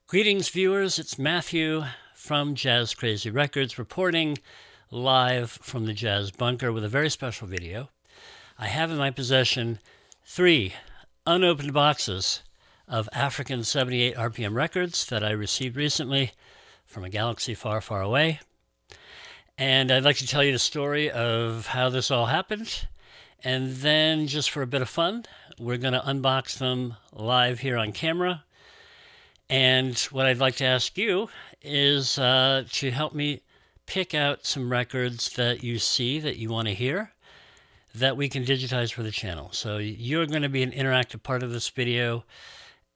Greetings, viewers. It's Matthew from Jazz Crazy Records reporting live from the Jazz Bunker with a very special video. I have in my possession 3 unopened boxes of African 78 RPM records that I received recently from a galaxy far, far away. And I'd like to tell you the story of how this all happened. And then, just for a bit of fun, we're going to unbox them live here on camera. And what I'd like to ask you is to help me pick out some records that you see that you want to hear that we can digitize for the channel. So you're going to be an interactive part of this video,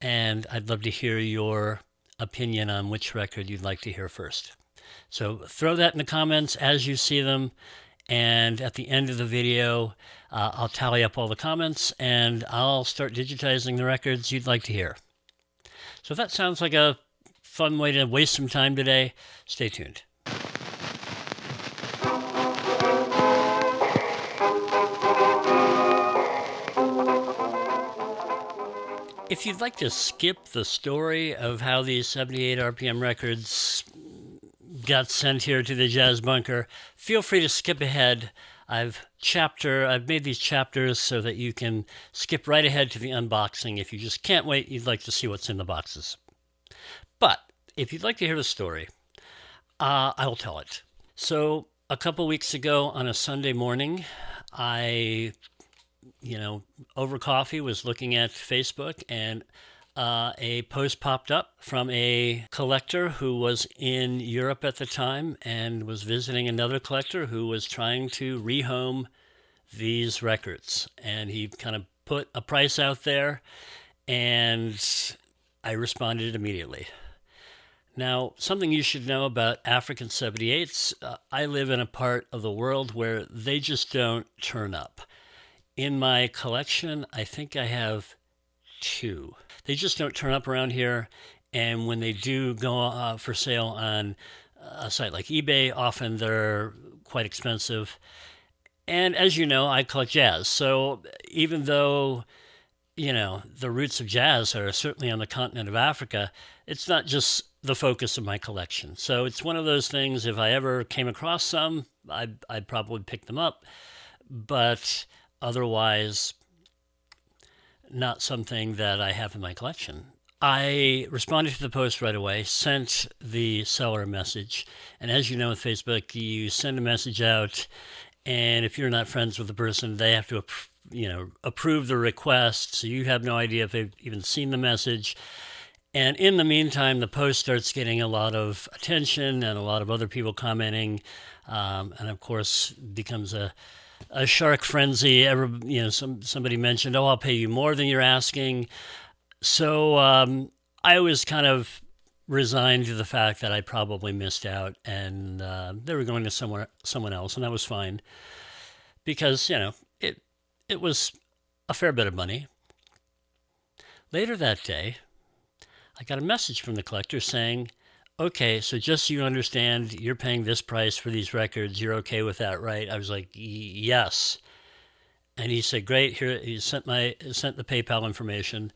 and I'd love to hear your opinion on which record you'd like to hear first. So throw that in the comments as you see them, and at the end of the video, I'll tally up all the comments, and I'll start digitizing the records you'd like to hear. So if that sounds like a fun way to waste some time today, stay tuned. If you'd like to skip the story of how these 78 RPM records got sent here to the Jazz Bunker, feel free to skip ahead. I've made these chapters so that you can skip right ahead to the unboxing if you just can't wait, you'd like to see what's in the boxes. But if you'd like to hear the story, I will tell it. So a couple weeks ago on a Sunday morning, I, over coffee was looking at Facebook, and a post popped up from a collector who was in Europe at the time and was visiting another collector who was trying to rehome these records. And he kind of put a price out there, and I responded immediately. Now, something you should know about African 78s, I live in a part of the world where they just don't turn up. In my collection, I think I have 2. They just don't turn up around here, and when they do go for sale on a site like eBay, often they're quite expensive. And as you know, I collect jazz, so even though the roots of jazz are certainly on the continent of Africa, it's not just the focus of my collection. So it's one of those things, if I ever came across some, I'd probably pick them up, but otherwise not something that I have in my collection. I responded to the post right away, sent the seller a message, and as you know with Facebook, you send a message out, and if you're not friends with the person, they have to approve the request, so you have no idea if they've even seen the message. And in the meantime, the post starts getting a lot of attention and a lot of other people commenting, and of course becomes a shark frenzy. Somebody mentioned, "Oh, I'll pay you more than you're asking." So I was kind of resigned to the fact that I probably missed out, and they were going to someone else, and that was fine because it was a fair bit of money. Later that day, I got a message from the collector saying, "Okay, so just so you understand, you're paying this price for these records. You're okay with that, right?" I was like, "Yes." And he said, "Great." Here, he sent the PayPal information,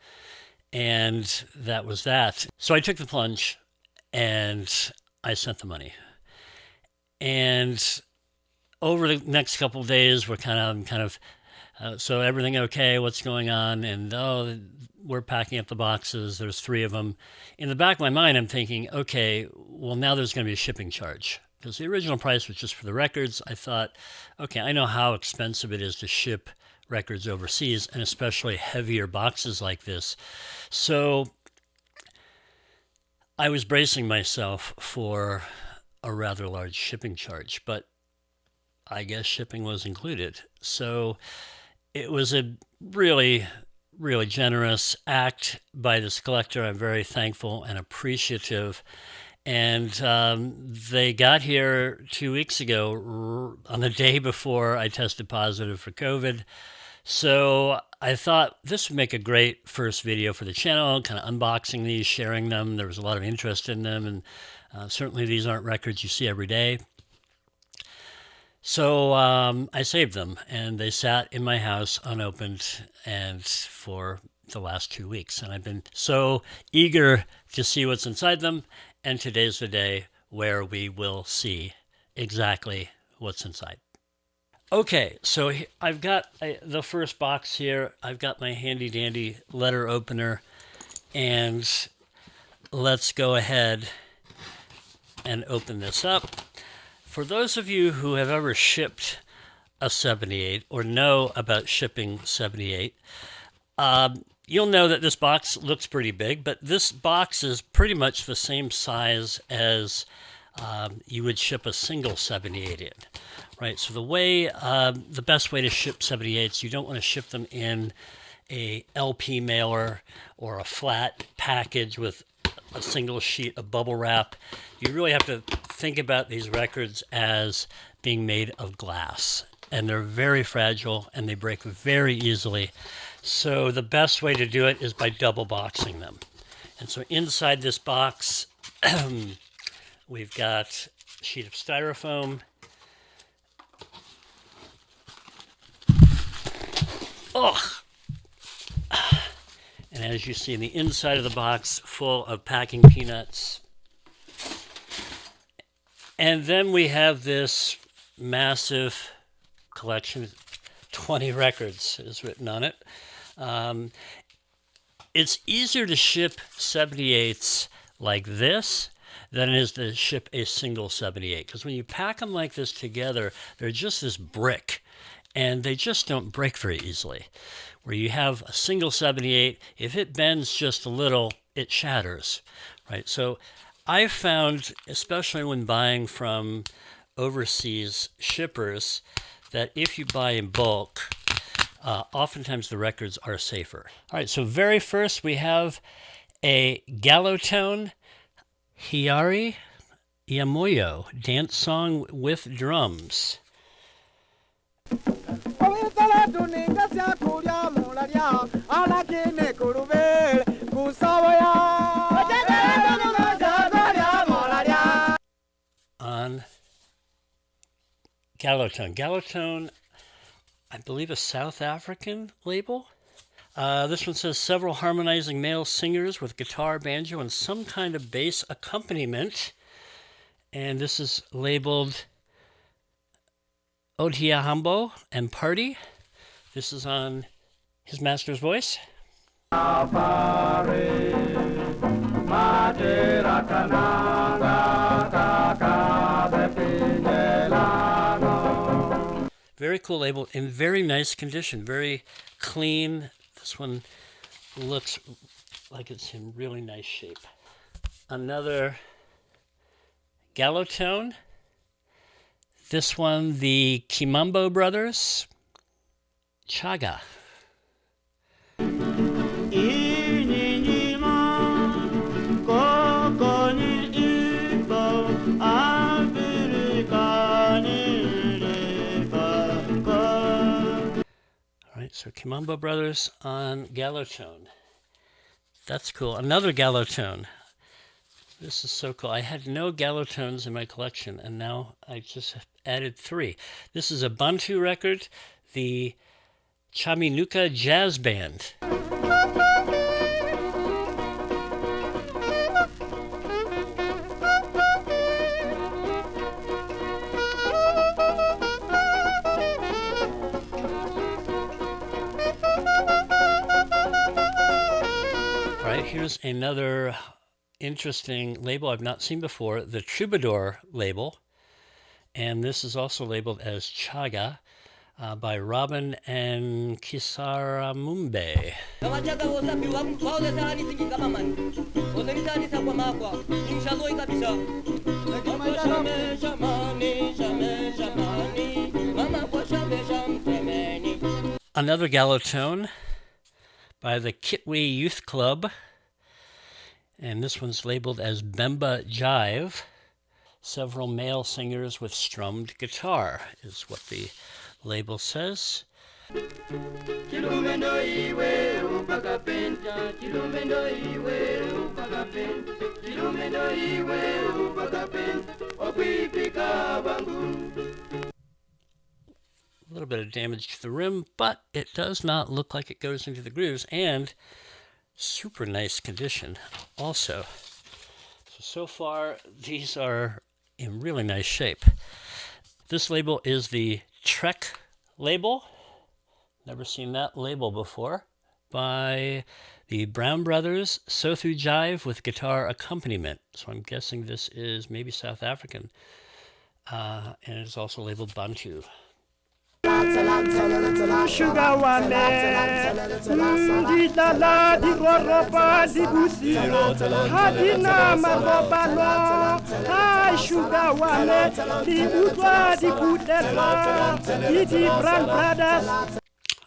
and that was that. So I took the plunge, and I sent the money. And over the next couple of days, we're kind of, so everything okay? What's going on? And we're packing up the boxes. There's 3 of them. In the back of my mind, I'm thinking, okay, well, now there's going to be a shipping charge. Because the original price was just for the records. I thought, okay, I know how expensive it is to ship records overseas, and especially heavier boxes like this. So I was bracing myself for a rather large shipping charge, but I guess shipping was included. So it was a really, really generous act by this collector. I'm very thankful and appreciative. And they got here 2 weeks ago on the day before I tested positive for COVID. So I thought this would make a great first video for the channel, kind of unboxing these, sharing them. There was a lot of interest in them, and certainly these aren't records you see every day. So I saved them, and they sat in my house unopened and for the last 2 weeks, and I've been so eager to see what's inside them, and today's the day where we will see exactly what's inside. Okay, so I've got the first box here. I've got my handy dandy letter opener, and let's go ahead and open this up. For those of you who have ever shipped a 78 or know about shipping 78, you'll know that this box looks pretty big, but this box is pretty much the same size as you would ship a single 78 in, right? So the best way to ship 78s, you don't want to ship them in a LP mailer or a flat package with a single sheet of bubble wrap. You really have to think about these records as being made of glass, and they're very fragile and they break very easily. So the best way to do it is by double boxing them. And so inside this box, we've got a sheet of styrofoam. Ugh! And as you see in the inside of the box, full of packing peanuts. And then we have this massive collection, 20 records is written on it. It's easier to ship 78s like this than it is to ship a single 78, because when you pack them like this together, they're just this brick, and they just don't break very easily. Where you have a single 78, if it bends just a little, it shatters, right? So I've found, especially when buying from overseas shippers, that if you buy in bulk, oftentimes the records are safer. All right, so very first we have a Gallotone Hiari Iamoyo dance song with drums. On Gallotone. Gallotone, I believe, a South African label. This one says several harmonizing male singers with guitar, banjo, and some kind of bass accompaniment. And this is labeled Otiahambo and Party. This is on his master's voice. Very cool label, in very nice condition, very clean. This one looks like it's in really nice shape. Another Gallotone. This one, the Kimambo Brothers, Chaga. So Kimambo Brothers on Gallotone. That's cool. Another Gallotone. This is so cool. I had no Gallotones in my collection, and now I just added 3. This is a Bantu record, the Chaminuka Jazz Band. Here's another interesting label I've not seen before, the Troubadour label. And this is also labeled as Chaga by Robin and Kisaramumbe. Another Gallotone by the Kitwe Youth Club. And this one's labeled as Bemba Jive. Several male singers with strummed guitar is what the label says. A little bit of damage to the rim, but it does not look like it goes into the grooves, and super nice condition also. So far, these are in really nice shape. This label is the Trek label. Never seen that label before. By the Brown Brothers, sooooooo Jive with guitar accompaniment. So I'm guessing this is maybe South African. And it is also labeled Bantu. Sugar one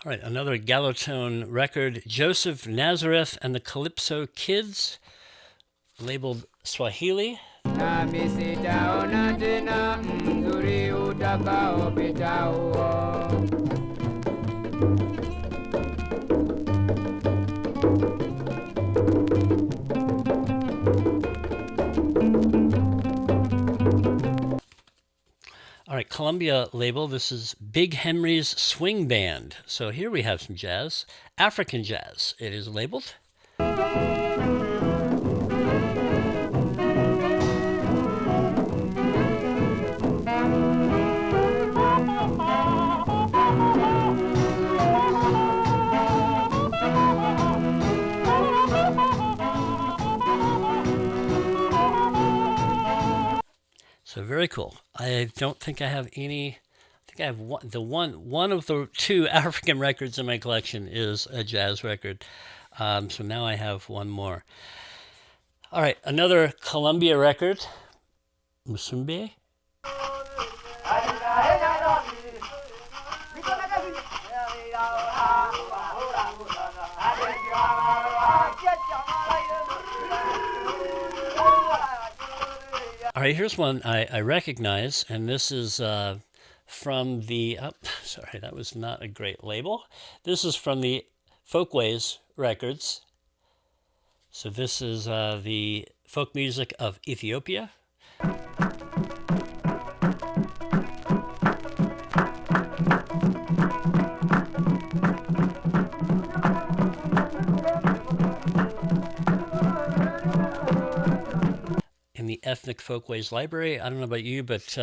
All right, another Gallotone record, Joseph Nazareth and the Calypso Kids, labeled Swahili. All right, Columbia label, this is Big Henry's Swing Band. So here we have some jazz, African jazz. It is labeled. So very cool. I don't think I have any. I think I have one of the two African records in my collection is a jazz record. So now I have one more. All right, another Columbia record, Musumbe. All right, here's one I recognize, and this is from the, sorry, that was not a great label. This is from the Folkways Records. So this is the folk music of Ethiopia. The Ethnic Folkways Library. I don't know about you, but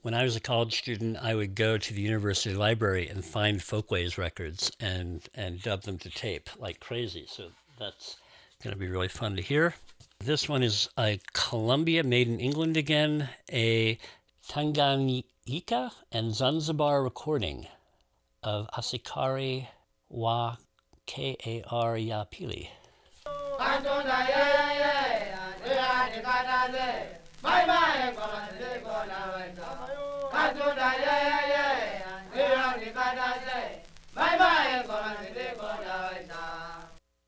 when I was a college student, I would go to the university library and find Folkways records and dub them to tape like crazy. So that's going to be really fun to hear. This one is a Columbia, made in England again, a Tanganyika and Zanzibar recording of Asikari wa Kar ya Pili.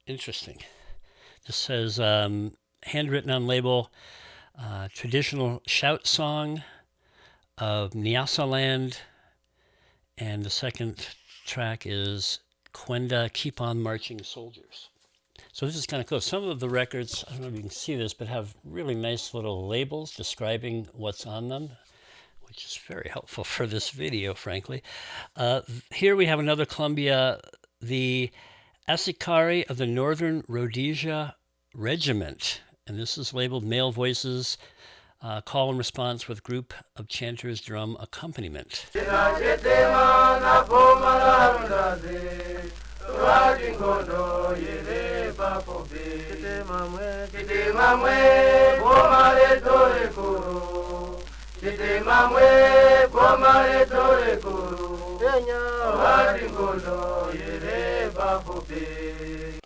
Interesting. This says handwritten on label, traditional shout song of Nyasaland, and the second track is Kwenda, Keep On Marching Soldiers. So this is kind of cool. Some of the records, I don't know if you can see this, but have really nice little labels describing what's on them, which is very helpful for this video, frankly. Here we have another Columbia, the Asikari of the Northern Rhodesia Regiment. And this is labeled Male Voices, call and response with group of chanters drum accompaniment.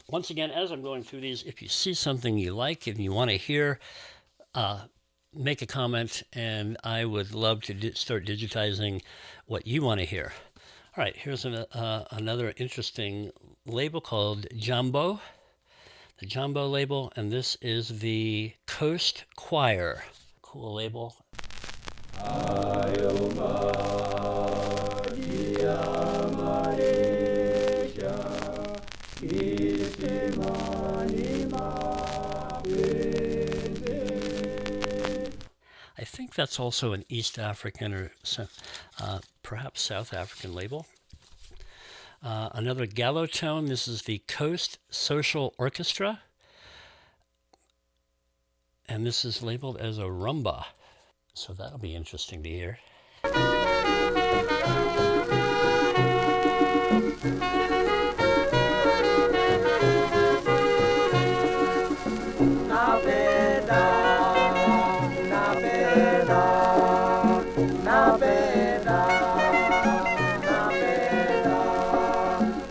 Once again, as I'm going through these, if you see something you like and you want to hear, make a comment, and I would love to start digitizing what you want to hear. All right, here's another interesting label called Jambo, the Jambo label, and this is the Coast Choir. Cool label. I think that's also an East African or perhaps South African label. Another gallo tone. This is the Coast Social Orchestra. And this is labeled as a rumba. So that'll be interesting to hear.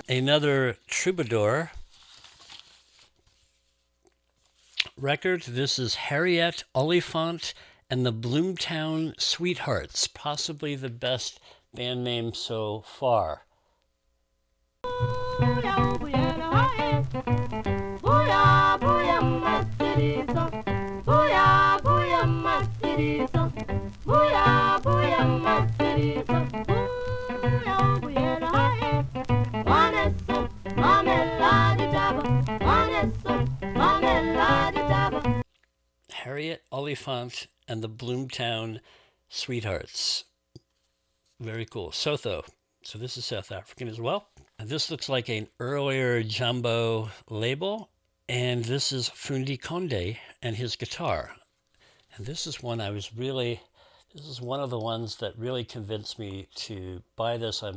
Another troubadour record. This is Harriet Oliphant and the Bloomtown Sweethearts, possibly the best band name so far. Harriet Oliphant and the Bloomtown Sweethearts. Very cool. Sotho. So this is South African as well. And this looks like an earlier Jumbo label. And this is Fundi Konde and his guitar. And this is one this is one of the ones that really convinced me to buy this. I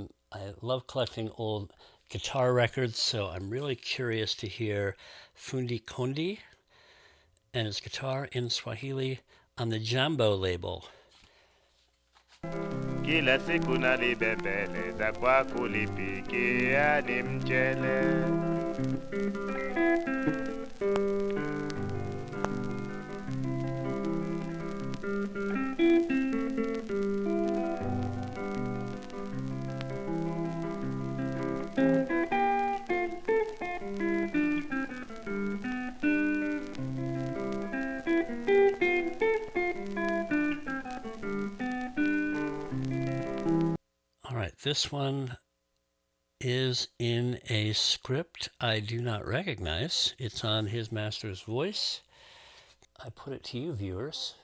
love collecting old guitar records, so I'm really curious to hear Fundi Konde and his guitar in Swahili on the Jambo label. Kila siku nalibembeleza kwa kulipikia ni mchele. This one is in a script I do not recognize. It's on his master's voice. I put it to you, viewers,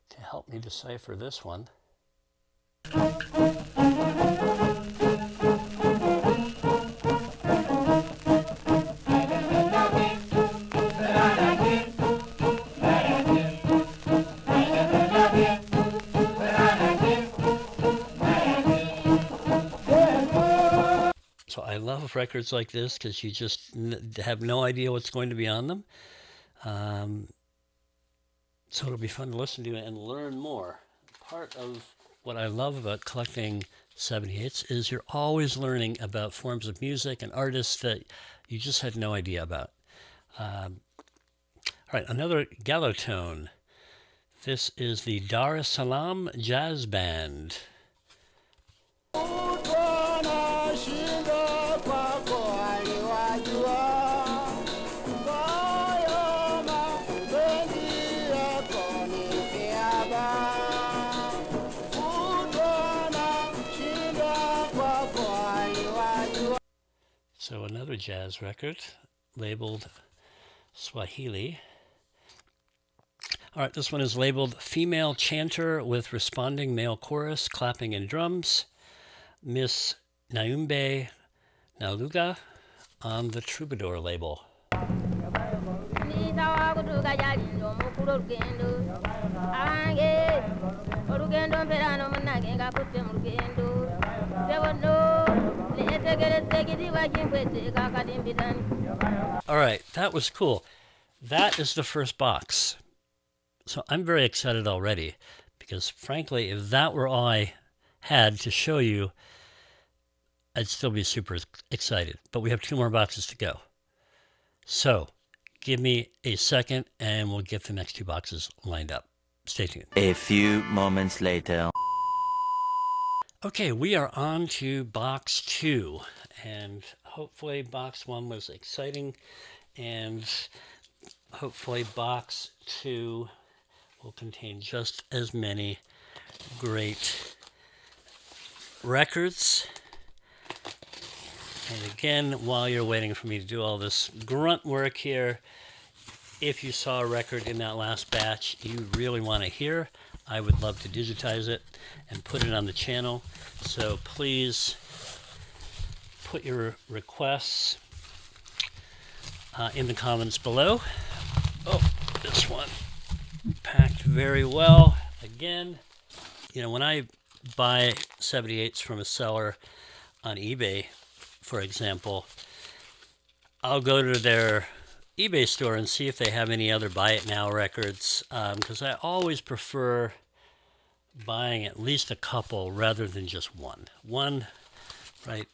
to help me decipher this one. So I love records like this because you just have no idea what's going to be on them. So it'll be fun to listen to and learn more. Part of what I love about collecting 78s is you're always learning about forms of music and artists that you just had no idea about. All right, another gallo tone. This is the Dar es Salaam Jazz Band. So another jazz record labeled Swahili. All right, this one is labeled Female Chanter with Responding Male Chorus, Clapping and Drums. Miss Naumbe Naluga on the Troubadour label. All right, that was cool. That is the first box. So I'm very excited already because frankly, if that were all I had to show you, I'd still be super excited. But we have 2 more boxes to go. So give me a second and we'll get the next 2 boxes lined up. Stay tuned. A few moments later. Okay, we are on to box 2. And hopefully box 1 was exciting. And hopefully box 2 will contain just as many great records. And again, while you're waiting for me to do all this grunt work here, if you saw a record in that last batch you really want to hear, I would love to digitize it and put it on the channel. So please put your requests in the comments below. Oh, this one packed very well. Again, you know, when I buy 78s from a seller on eBay, for example, I'll go to their eBay store and see if they have any other Buy It Now records, because I always prefer buying at least a couple rather than just one. One, right?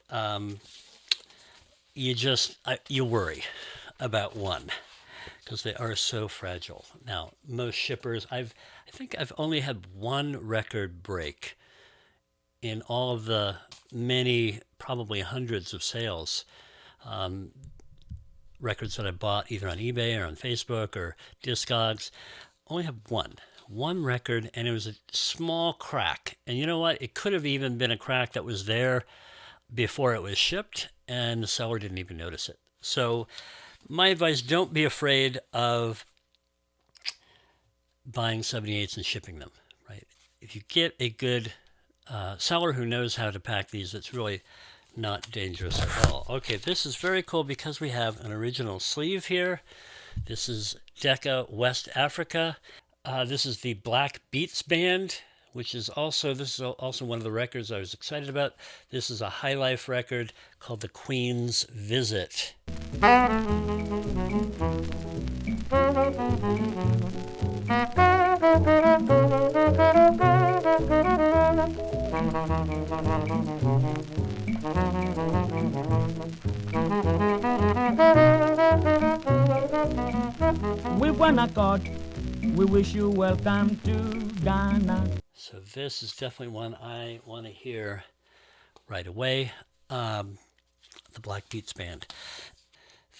You worry about one because they are so fragile. Now, most shippers, I think I've only had one record break in all of the many, probably hundreds of sales. Records that I bought either on eBay or on Facebook or Discogs, only have one record, and it was a small crack. And you know what? It could have even been a crack that was there before it was shipped, and the seller didn't even notice it. So my advice, don't be afraid of buying 78s and shipping them, right? If you get a good seller who knows how to pack these, it's really not dangerous at all. Okay, this is very cool because we have an original sleeve here. This is Decca West Africa. This is the Black Beats Band, which is also, this is also one of the records I was excited about. This is a High Life record called The Queen's Visit. With one accord, we wish you welcome to Ghana. So this is definitely one I want to hear right away. The Black Beats Band.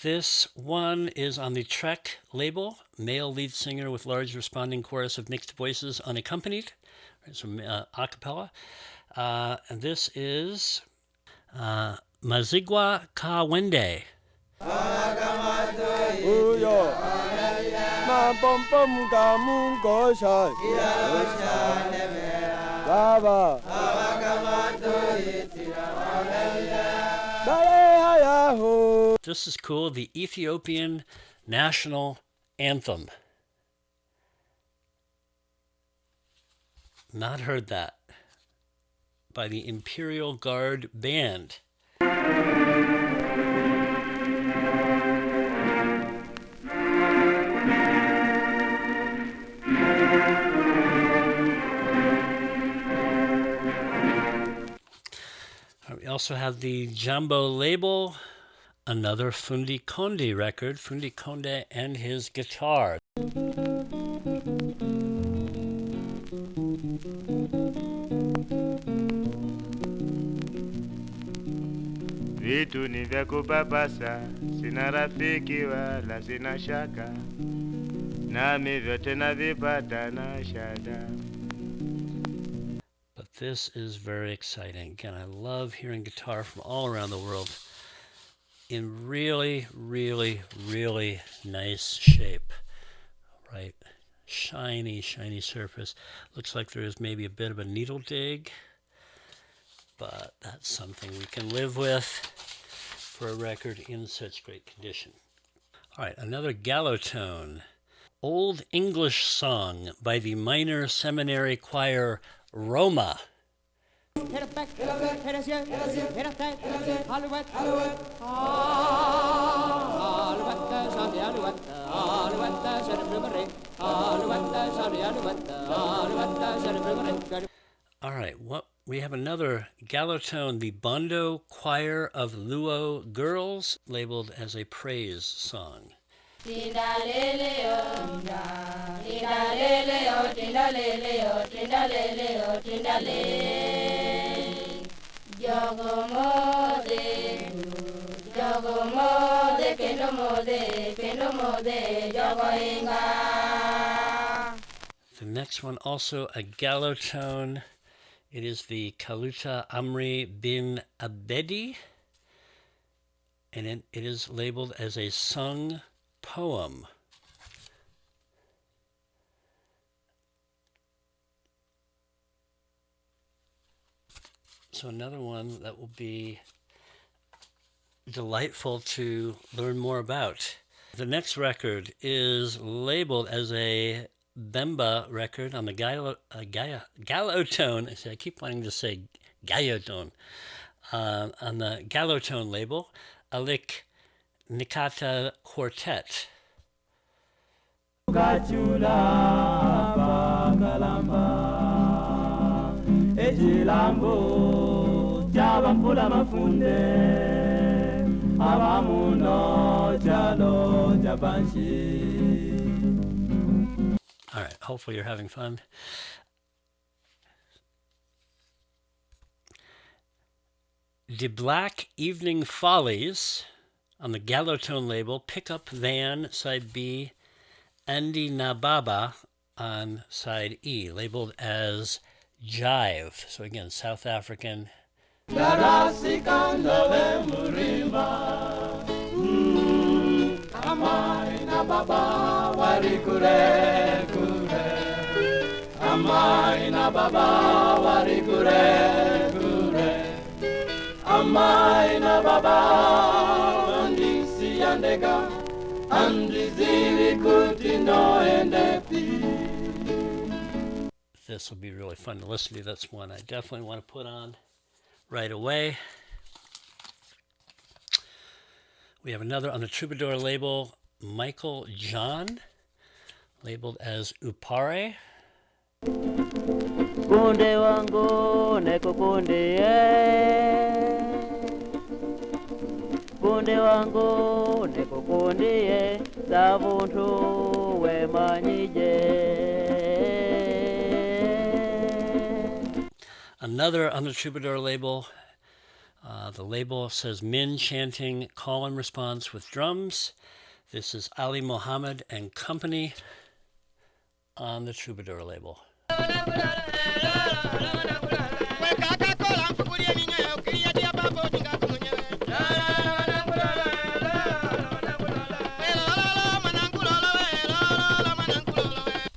This one is on the Trek label, male lead singer with large responding chorus of mixed voices unaccompanied, right, so a cappella. And this is Mazigwa Ka Wende. This is cool, the Ethiopian national anthem. Not heard that. By the Imperial Guard Band. We also have the Jumbo label, another Fundi Konde record, Fundi Konde and his guitar. Vitu ni vya kupapasa, sina rafiki wala sina shaka, nami vyote navipata na shada. But this is very exciting. Again, I love hearing guitar from all around the world in really, really, really nice shape, right? Shiny, shiny surface. Looks like there is maybe a bit of a needle dig, but that's something we can live with for a record in such great condition. All right, another Gallotone. Old English Song by the Minor Seminary Choir Roma. All right, we have another Gallotone, the Bondo Choir of Luo Girls, labeled as a praise song. The next one, also a Gallotone. It is the Kaluta Amri bin Abedi, and it is labeled as a sung poem. So another one that will be delightful to learn more about. The next record is labeled as a Bemba record on the Gallotone. I keep wanting to say Gallotone. On the Gallotone label, Alik Nikata Quartet. Gachula bakalamba ejilambo jabampula mafunde abamuno jalo jabanshi. All right, hopefully you're having fun. The Black Evening Follies on the Gallotone label, Pickup Van side B, Andy Nababa on side E, labeled as Jive. So again, South African. Amaina baba andisi andega andizili kuti no endepi. This will be really fun to listen to. That's one I definitely want to put on right away. We have another on the Troubadour label, Michael John, labeled as Upare. Kunde wangu neko kunde kunde wangu neko kunde zavuntu wemanyije. Another on the Troubadour label. The label says Min chanting call and response with drums. This is Ali Mohammed and Company on the Troubadour label.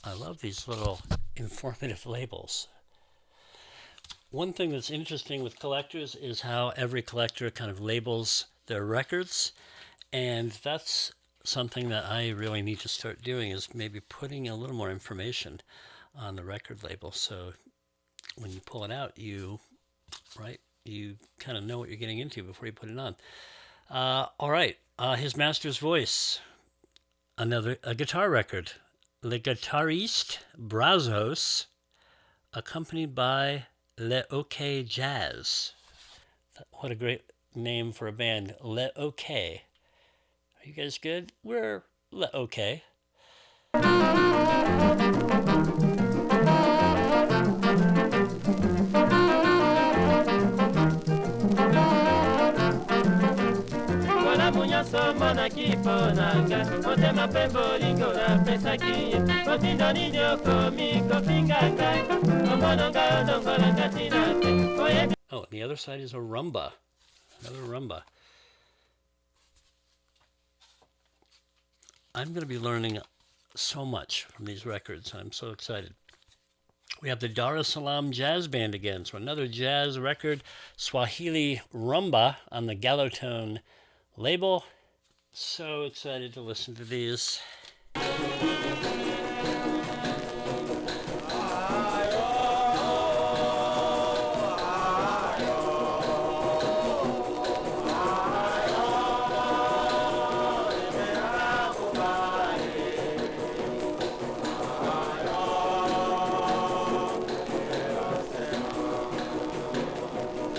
I love these little informative labels. One thing that's interesting with collectors is how every collector kind of labels their records, and that's something that I really need to start doing, is maybe putting a little more information on the record label, so when you pull it out, you kind of know what you're getting into before you put it on. All right, his master's voice, a guitar record, Le Guitariste Brazos, accompanied by Le OK Jazz. What a great name for a band, Le OK. Are you guys good? We're Le OK. Somana kiponanga motema pembo lingola pesaki kotinda ninyo komiko finganga omononga ndongola ngatinate. Oh, and the other side is a rumba. Another rumba. I'm going to be learning so much from these records. I'm so excited. We have the Dar es Salaam Jazz Band again. So another jazz record, Swahili Rumba on the Gallotone label. So excited to listen to these.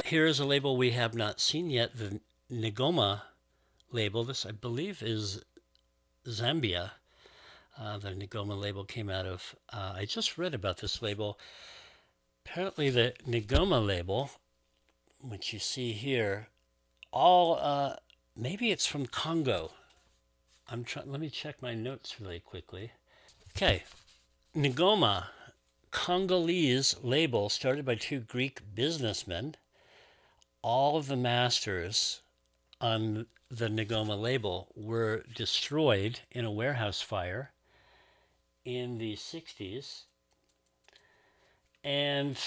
Here is a label we have not seen yet, the Ngoma label. This, I believe, is Zambia. The Ngoma label came out of, I just read about this label. Apparently the Ngoma label, which you see here, maybe it's from Congo. Let me check my notes really quickly. Okay, Ngoma, Congolese label started by two Greek businessmen. All of the masters on the Ngoma label were destroyed in a warehouse fire in the 60s. And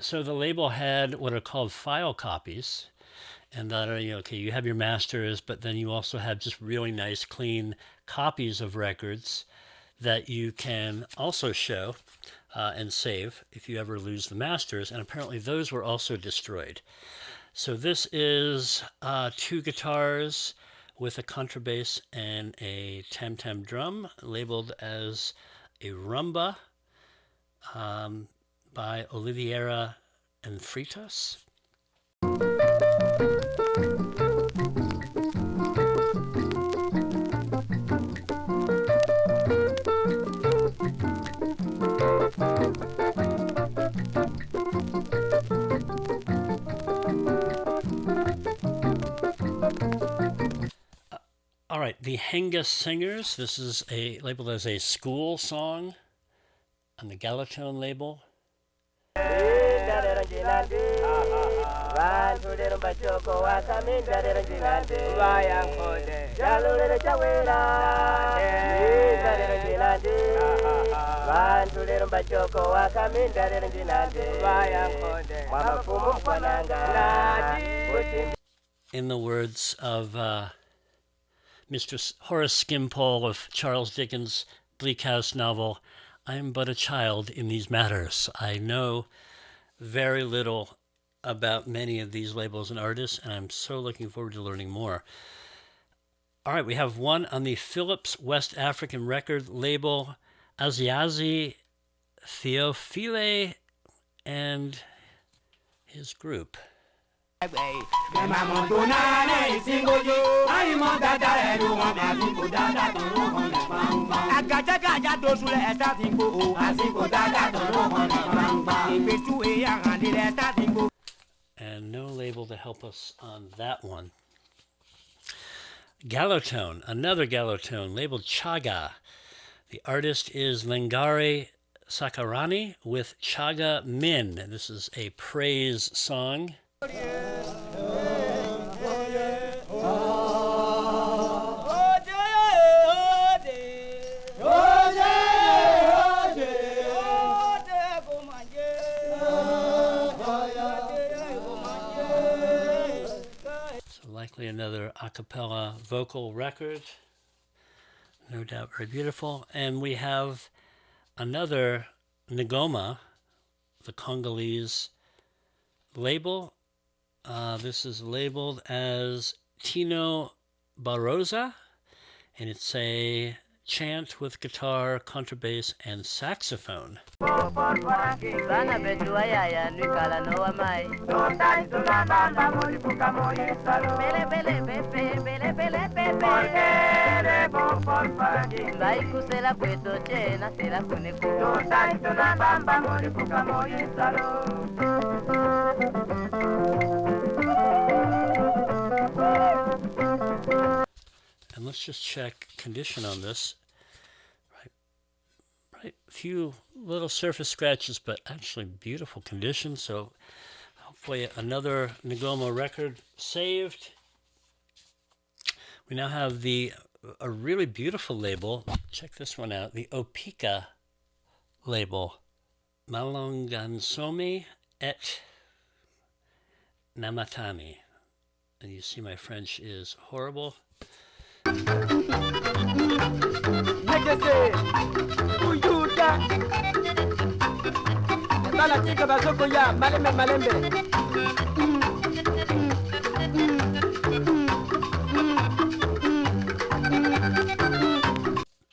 So the label had what are called file copies, and that are, okay, you have your masters, but then you also have just really nice, clean copies of records that you can also show and save if you ever lose the masters, and apparently those were also destroyed. So this is 2 guitars with a contrabass and a tam-tam drum, labeled as a rumba by Oliveira and Fritas. All right, the Henga Singers. This is labeled as a school song on the Galatone label. In the words of Mr. Horace Skimpole of Charles Dickens' Bleak House novel, I am but a child in these matters. I know very little about many of these labels and artists, and I'm so looking forward to learning more. All right, we have one on the Philips West African record label, Aziazi Theophile and his group. And no label to help us on that one. Galatone, another Galatone, labeled Chaga. The artist is Lengari Sakarani with Chaga Min. And this is a praise song. Likely another a cappella vocal record, no doubt very beautiful. And we have another Ngoma, the Congolese label. This is labeled as Tino Baroza, and it's a chant with guitar, contrabass, and saxophone. And let's just check condition on this. Right, a few little surface scratches, but actually beautiful condition. So hopefully another Ngoma record saved. We now have a really beautiful label. Check this one out, the Opika label, Malongansomi et Namatani. And you see my French is horrible.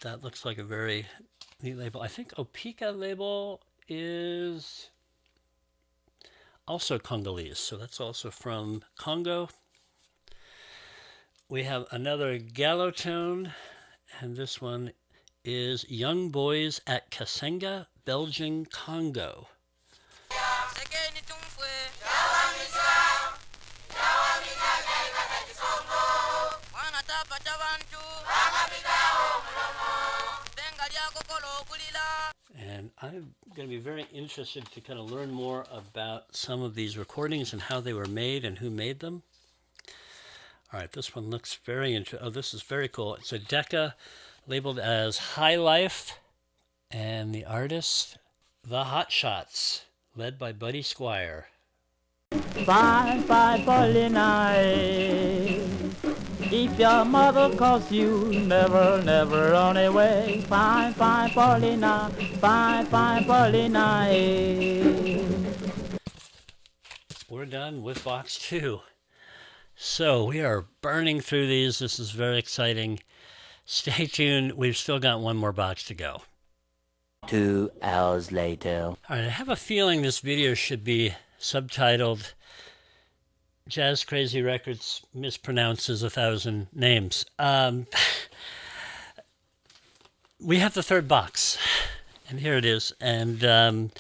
That looks like a very neat label. I think Opika label is also Congolese, so that's also from Congo. We have another Galatone, and this one is Young Boys at Kasenga, Belgian, Congo. And I'm going to be very interested to kind of learn more about some of these recordings and how they were made and who made them. All right, this one looks very interesting. Oh, this is very cool. It's a Decca labeled as High Life, and the artist, The Hot Shots, led by Buddy Squire. Fine, fine Paulina. If your mother calls you, never, never run away. Fine, fine Paulina. Fine, fine Paulina. We're done with box 2. So we are burning through these. This is very exciting. Stay tuned. We've still got one more box to go. 2 hours later. All right, I have a feeling this video should be subtitled Jazz Crazy Records Mispronounces 1,000 Names. We have the third box, and here it is. And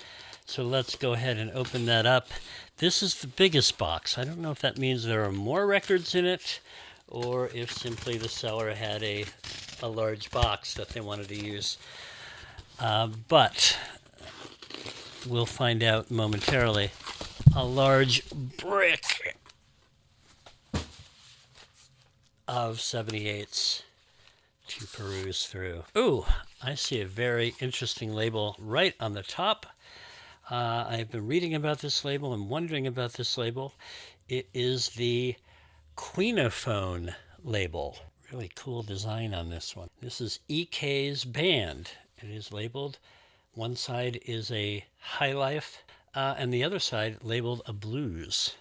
so let's go ahead and open that up. This is the biggest box. I don't know if that means there are more records in it, or if simply the seller had a large box that they wanted to use. But we'll find out momentarily. A large brick of 78s to peruse through. Ooh, I see a very interesting label right on the top. I've been reading about this label and wondering about this label. It is the Queenophone label. Really cool design on this one. This is EK's band. It is labeled. One side is a high life, and the other side labeled a blues.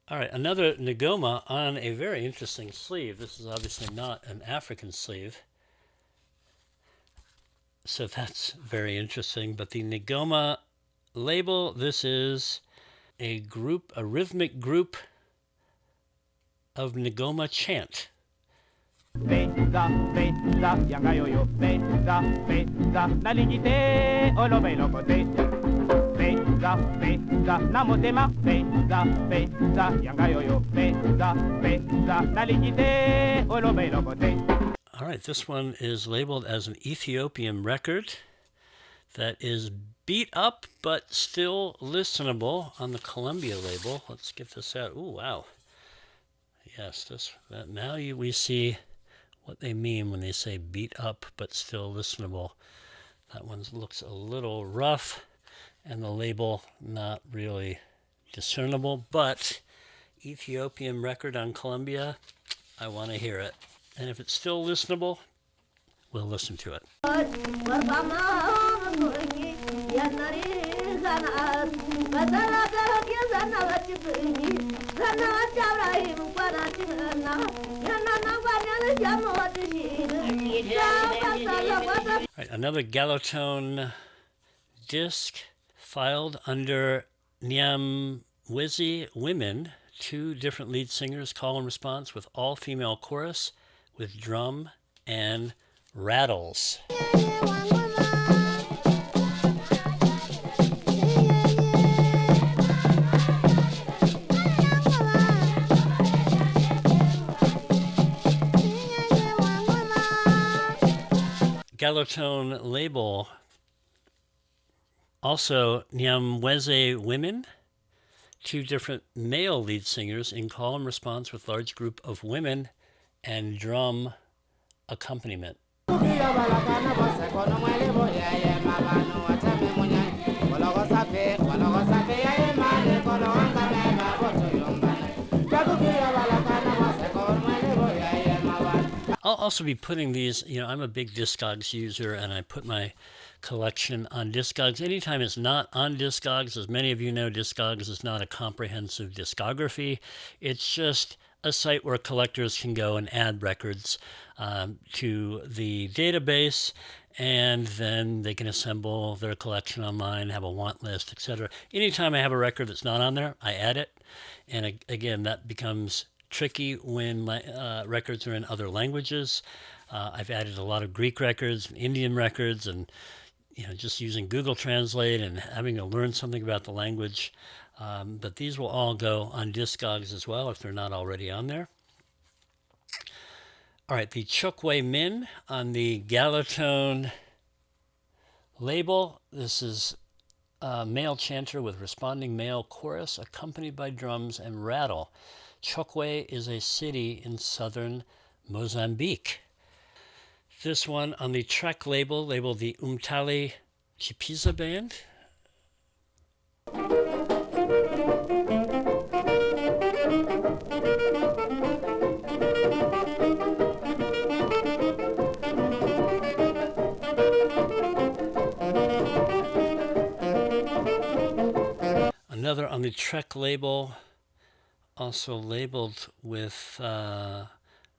All right, another Ngoma on a very interesting sleeve. This is obviously not an African sleeve, so that's very interesting. But the Ngoma label, this is a group, a rhythmic group of Ngoma chant. Pesa, pesa, yanga yo-yo. Pesa, pesa, nalijite, olobe lokote. Pesa, pesa, namotema. Pesa, pesa, yanga yo-yo. Pesa, pesa, nalijite, olobe lokote. All right, this one is labeled as an Ethiopian record that is beat up but still listenable on the Columbia label. Let's get this out. Ooh, wow. Yes, we see what they mean when they say beat up but still listenable. That one looks a little rough and the label not really discernible, but Ethiopian record on Columbia, I want to hear it. And if it's still listenable, we'll listen to it. Right, another Galotone disc filed under Nyamwezi Women, 2 different lead singers, call and response with all-female chorus with drum and rattles. Galotone label, also Nyamwezi Women, 2 different male lead singers in call and response with large group of women and drum accompaniment. I'll also be putting these, I'm a big Discogs user and I put my collection on Discogs. Anytime it's not on Discogs, as many of you know, Discogs is not a comprehensive discography. It's just a site where collectors can go and add records to the database, and then they can assemble their collection online, have a want list, etc. Anytime I have a record that's not on there, I add it. And again, that becomes tricky when records are in other languages. I've added a lot of Greek records, Indian records, and just using Google Translate and having to learn something about the language. But these will all go on Discogs as well if they're not already on there. All right, the Chokwe Min on the Galatone label. This is a male chanter with responding male chorus accompanied by drums and rattle. Chokwe is a city in southern Mozambique. This one on the Trek label, labeled the Umtali Chipiza Band. Another on the Trek label, also labeled with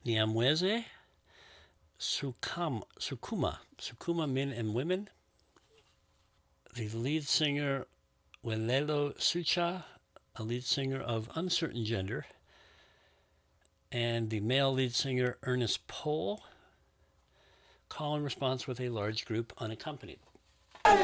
Nyamwezi, Sukuma Men and Women. The lead singer, Welelo Sucha, a lead singer of uncertain gender, and the male lead singer, Ernest Pohl, call and response with a large group unaccompanied. All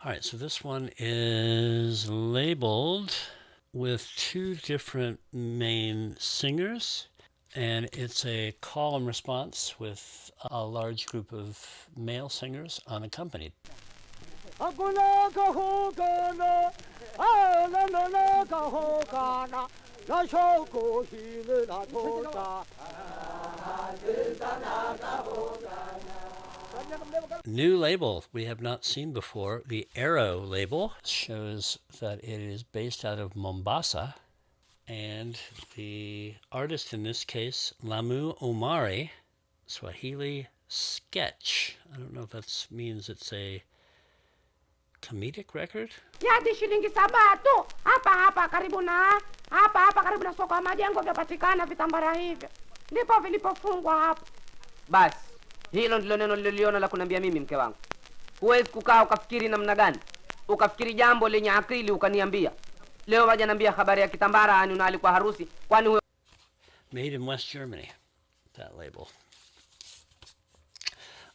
right, so this one is labeled with two different main singers, and it's a call and response with a large group of male singers unaccompanied. New label we have not seen before. The Arrow label shows that it is based out of Mombasa, and the artist in this case, Lamu Omari, Swahili sketch. I don't know if that means it's a comedic record. Yadi shilingi 7 tu. Hapa karibu na soko ya majengo vyapatikana vitambara hivyo. Ndipo vilipofungwa hapo. Basi, hilo ndilo neno nililiona la kuniambia mimi mke wangu. Huwezi kukaa ukafikiri namna gani? Ukafikiri jambo lenye akili ukaniambia. Leo waje niambia habari ya kitambara ani unaalikuwa harusi. Kwani huyo Made in West Germany, that label.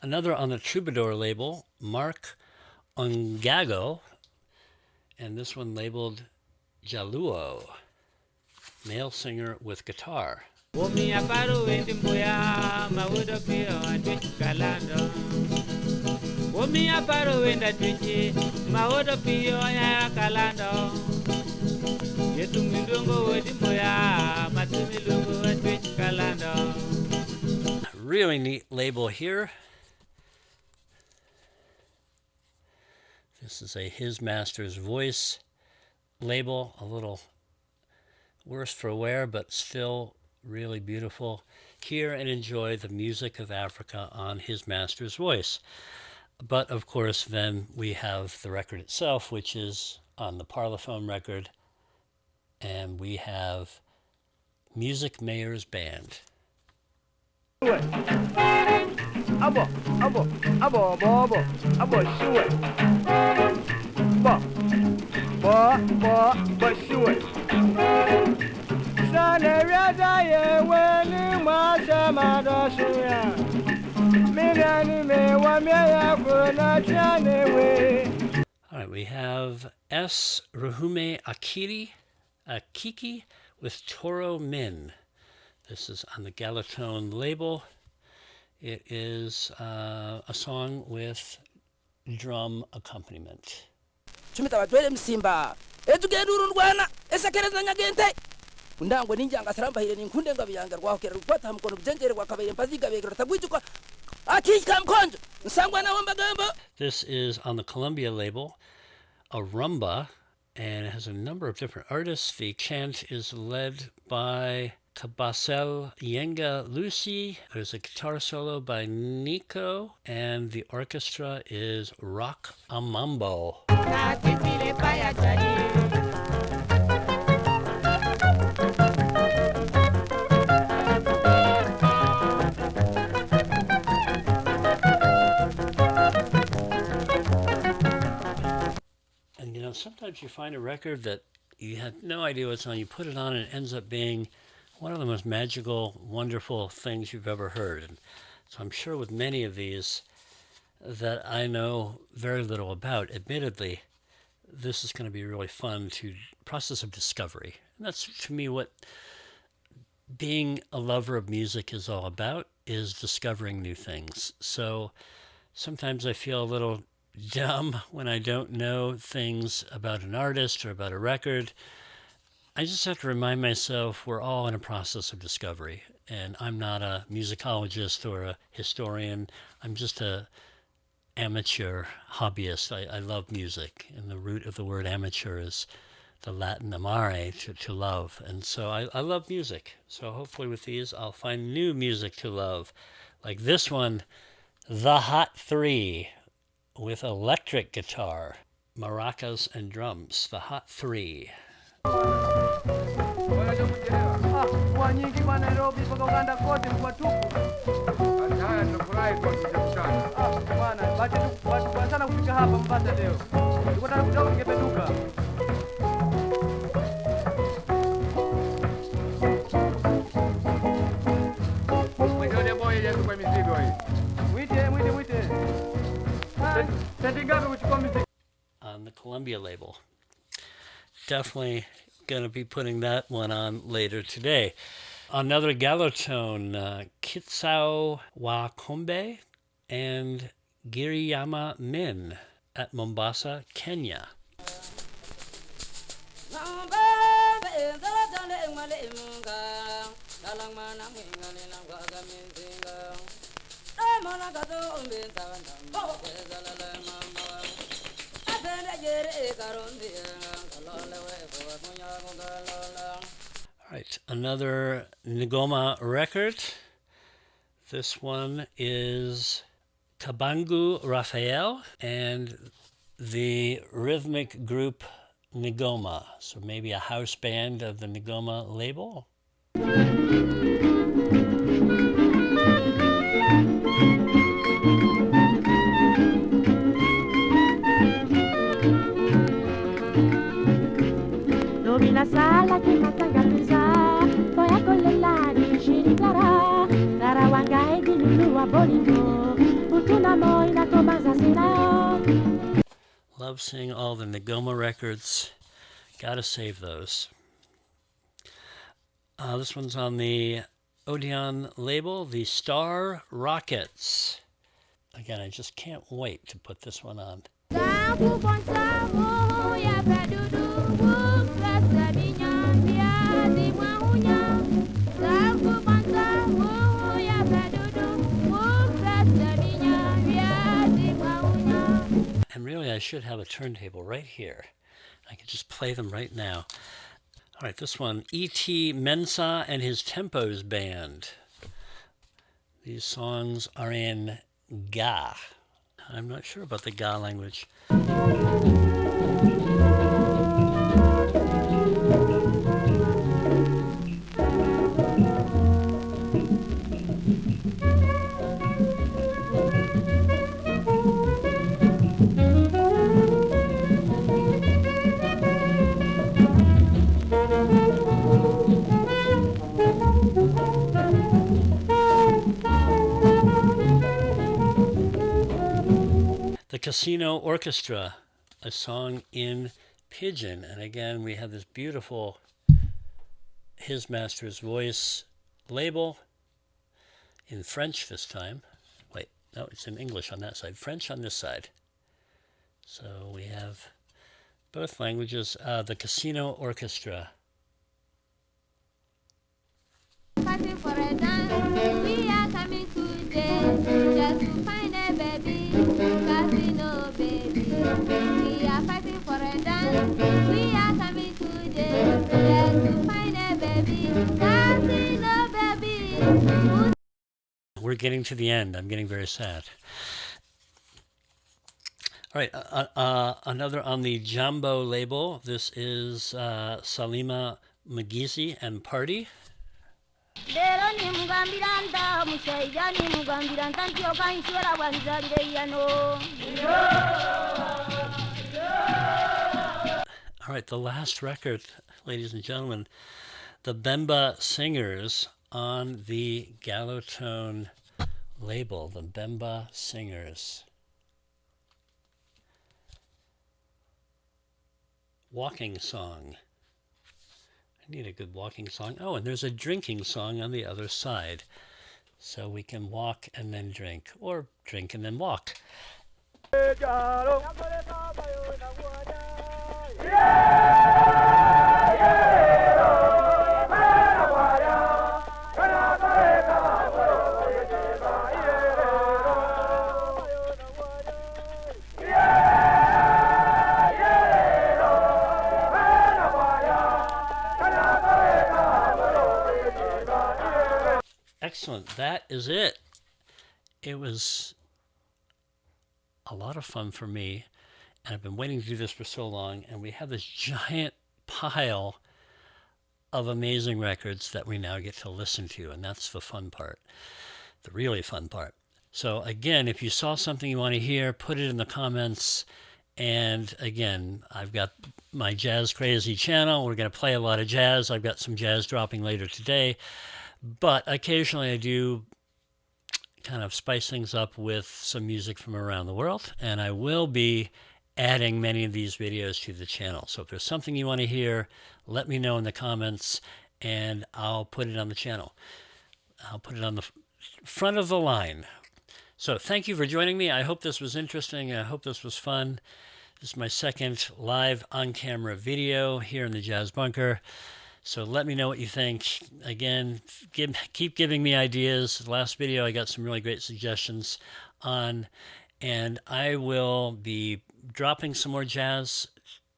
Another on the Troubadour label, Mark Ongago, and this one labeled Jaluo, male singer with guitar. Really neat label here. This is a His Master's Voice label, a little worse for wear, but still really beautiful. Hear and enjoy the music of Africa on His Master's Voice. But of course, then we have the record itself, which is on the Parlophone record, and we have Music Mayor's Band. All right, we have S. Ruhume Akiki with Toro Min. This is on the Galatone label. It is a song with drum accompaniment. Chumita batwele msimba etugeduru ndwana esakereza nyagente undangwe ninjanga saramba hire ninkunde ngabiyanga rwakera rupata mkono bjenjere kwakabaye mpaziga begero tagwijuka akika mkonjo nsangwa na wamba gambo. This is on the Columbia label, a rumba, and it has a number of different artists. The chant is led by Kabasel Yenga Lucy. There's a guitar solo by Nico, and the orchestra is Rock Amambo. sometimes you find a record that you have no idea what's on. You put it on and it ends up being one of the most magical, wonderful things you've ever heard. And so I'm sure with many of these that I know very little about, admittedly, this is going to be really fun to process of discovery. And that's to me what being a lover of music is all about, is discovering new things. So sometimes I feel a little dumb when I don't know things about an artist or about a record. I just have to remind myself we're all in a process of discovery, and I'm not a musicologist or a historian. I'm just a amateur hobbyist. I love music, and the root of the word amateur is the Latin amare, to love. And so I love music. So hopefully with these I'll find new music to love. Like this one, The Hot Three, with electric guitar, maracas and drums. The Hot Three. Mvua nyingi kwa Nairobi mpaka Uganda kote mvua tupu. Haya tunafurahi kwa kukutana. Bwana, watu kwa sana kufika hapa Mombasa leo. Tulikuwa tunataka tungependuka. Mwite boy yetu kwa mizigo hii. Mwite. Senti ngapi kuchukua mizigo? On the Columbia label. Definitely going to be putting that one on later today. Another Galotone, Kitsao Wakombe and Giriyama Min at Mombasa, Kenya. All right, another Ngoma record. This one is Kabangu Raphael and the rhythmic group Ngoma. So maybe a house band of the Ngoma label. La sala che katangamiza Toya kolelani shirikara Tarawanga edi lulua bolingo Utuna moi na tomaza sina. Love seeing all the Ngoma records. Gotta save those. This one's on the Odeon label, the Star Rockets. Again, I just can't wait to put this one on. And really, I should have a turntable right here. I could just play them right now. All right, this one, E.T. Mensah and his Tempos Band. These songs are in Ga. I'm not sure about the Ga language. The Casino Orchestra, a song in Pidgin. And again, we have this beautiful His Master's Voice label in French this time. Wait, no, it's in English on that side, French on this side. So we have both languages. The Casino Orchestra. Fighting for a dance, we are coming today just to find a baby, casino baby. We are fighting for a dance, we are coming today just to find a baby, casino baby. We're getting to the end. I'm getting very sad. All right, another on the Jambo label. This is Salima Magizi and Party. Lero ni mugambiranda mushaija ni mugambiranda ntyo kansura wanzalire yano All right, the last record, ladies and gentlemen, the Bemba Singers on the Gallotone label, the Bemba Singers. Walking song. I need a good walking song. Oh, and there's a drinking song on the other side. So we can walk and then drink, or drink and then walk. Excellent. That is it. It was a lot of fun for me, and I've been waiting to do this for so long, and we have this giant pile of amazing records that we now get to listen to, and that's the fun part, the really fun part. So again, if you saw something you want to hear, put it in the comments. And again, I've got my Jazz Crazy channel. We're going to play a lot of jazz. I've got some jazz dropping later today. But occasionally I do kind of spice things up with some music from around the world. And I will be adding many of these videos to the channel. So if there's something you want to hear, let me know in the comments and I'll put it on the channel. I'll put it on the front of the line. So thank you for joining me. I hope this was interesting. I hope this was fun. This is my second live on-camera video here in the Jazz Bunker. So let me know what you think. Again, keep giving me ideas. The last video I got some really great suggestions on, and I will be dropping some more jazz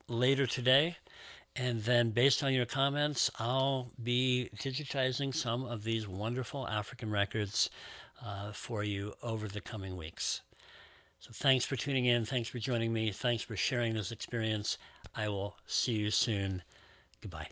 later today. And then based on your comments, I'll be digitizing some of these wonderful African records for you over the coming weeks. So thanks for tuning in. Thanks for joining me. Thanks for sharing this experience. I will see you soon. Goodbye.